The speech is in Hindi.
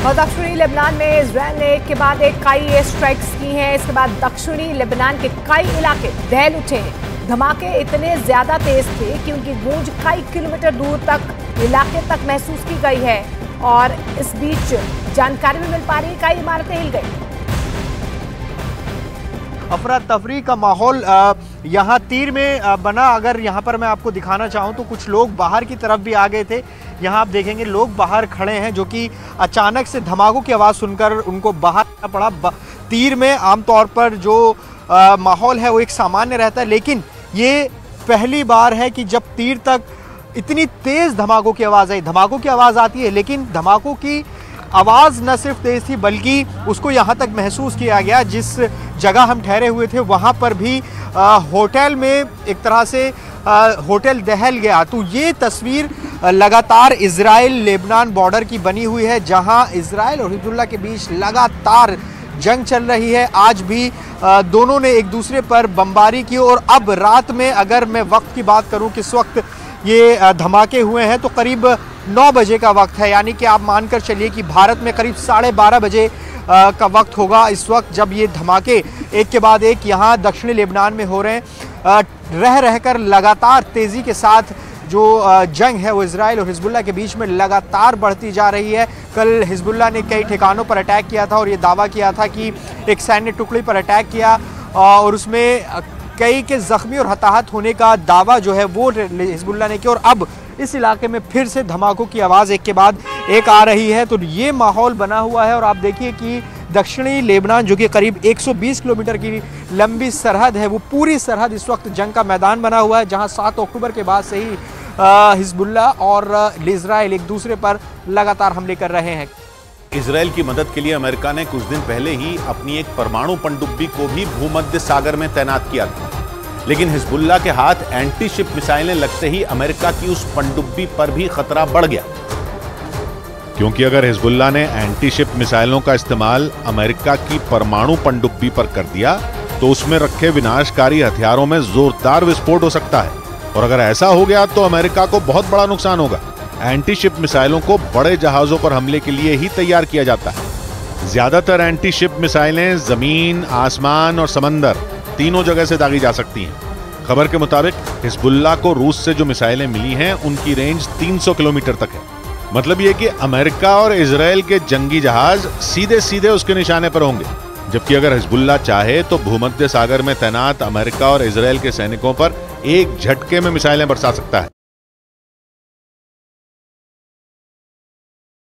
और दक्षिणी लेबनान में इजरायल ने एक के बाद एक कई एयर स्ट्राइक्स की हैं। इसके बाद दक्षिणी लेबनान के कई इलाके दहल उठे हैं। धमाके इतने ज्यादा तेज थे कि उनकी गूंज कई किलोमीटर दूर तक इलाके तक महसूस की गई है। और इस बीच जानकारी भी मिल पा रही है, कई इमारतें हिल गई। अफरा तफरी का माहौल यहाँ तीर में बना। अगर यहाँ पर मैं आपको दिखाना चाहूँ तो कुछ लोग बाहर की तरफ भी आ गए थे। यहाँ आप देखेंगे लोग बाहर खड़े हैं, जो कि अचानक से धमाकों की आवाज़ सुनकर उनको बाहर आना पड़ा। तीर में आमतौर पर जो माहौल है वो एक सामान्य रहता है, लेकिन ये पहली बार है कि जब तीर तक इतनी तेज़ धमाकों की आवाज़ आई। धमाकों की आवाज़ आती है, लेकिन धमाकों की आवाज़ न सिर्फ तेज़ थी बल्कि उसको यहाँ तक महसूस किया गया। जिस जगह हम ठहरे हुए थे वहाँ पर भी होटल में एक तरह से होटल दहल गया। तो ये तस्वीर लगातार इजराइल लेबनान बॉर्डर की बनी हुई है, जहाँ इजराइल और हिजबुल्लाह के बीच लगातार जंग चल रही है। आज भी दोनों ने एक दूसरे पर बमबारी की। और अब रात में अगर मैं वक्त की बात करूं, किस वक्त ये धमाके हुए हैं, तो करीब 9 बजे का वक्त है। यानी कि आप मानकर चलिए कि भारत में करीब 12:30 बजे का वक्त होगा इस वक्त, जब ये धमाके एक के बाद एक यहाँ दक्षिणी लेबनान में हो रहे हैं। रह रहकर लगातार तेज़ी के साथ जो जंग है वो इजराइल और हिजबुल्लाह के बीच में लगातार बढ़ती जा रही है। कल हिजबुल्लाह ने कई ठिकानों पर अटैक किया था और ये दावा किया था कि एक सैन्य टुकड़ी पर अटैक किया और उसमें कई के ज़ख्मी और हताहत होने का दावा जो है वो हिजबुल्लाह ने किया। और अब इस इलाके में फिर से धमाकों की आवाज़ एक के बाद एक आ रही है। तो ये माहौल बना हुआ है। और आप देखिए कि दक्षिणी लेबनान, जो कि करीब 120 किलोमीटर की लंबी सरहद है, वो पूरी सरहद इस वक्त जंग का मैदान बना हुआ है, जहां 7 अक्टूबर के बाद से ही हिजबुल्लाह और इजराइल एक दूसरे पर लगातार हमले कर रहे हैं। इजराइल की मदद के लिए अमेरिका ने कुछ दिन पहले ही अपनी एक परमाणु पनडुब्बी को भी भूमध्य सागर में तैनात किया था, लेकिन हिजबुल्लाह के हाथ एंटी शिप मिसाइलें लगते ही अमेरिका की उस पनडुब्बी पर भी खतरा बढ़ गया। क्योंकि अगर हिजबुल्लाह ने एंटी शिप मिसाइलों का इस्तेमाल अमेरिका की परमाणु पनडुब्बी पर कर दिया तो उसमें रखे विनाशकारी हथियारों में जोरदार विस्फोट हो सकता है। और अगर ऐसा हो गया तो अमेरिका को बहुत बड़ा नुकसान होगा। एंटी शिप मिसाइलों को बड़े जहाजों पर हमले के लिए ही तैयार किया जाता है। ज्यादातर एंटी शिप मिसाइलें जमीन, आसमान और समंदर तीनों जगह से दागी जा सकती हैं। खबर के मुताबिक हिजबुल्लाह को रूस से जो मिसाइलें मिली हैं उनकी रेंज 300 किलोमीटर तक है। मतलब ये कि अमेरिका और इजराइल के जंगी जहाज सीधे सीधे उसके निशाने पर होंगे, जबकि अगर हिजबुल्लाह चाहे तो भूमध्य सागर में तैनात अमेरिका और इजराइल के सैनिकों पर एक झटके में मिसाइलें बरसा सकता है।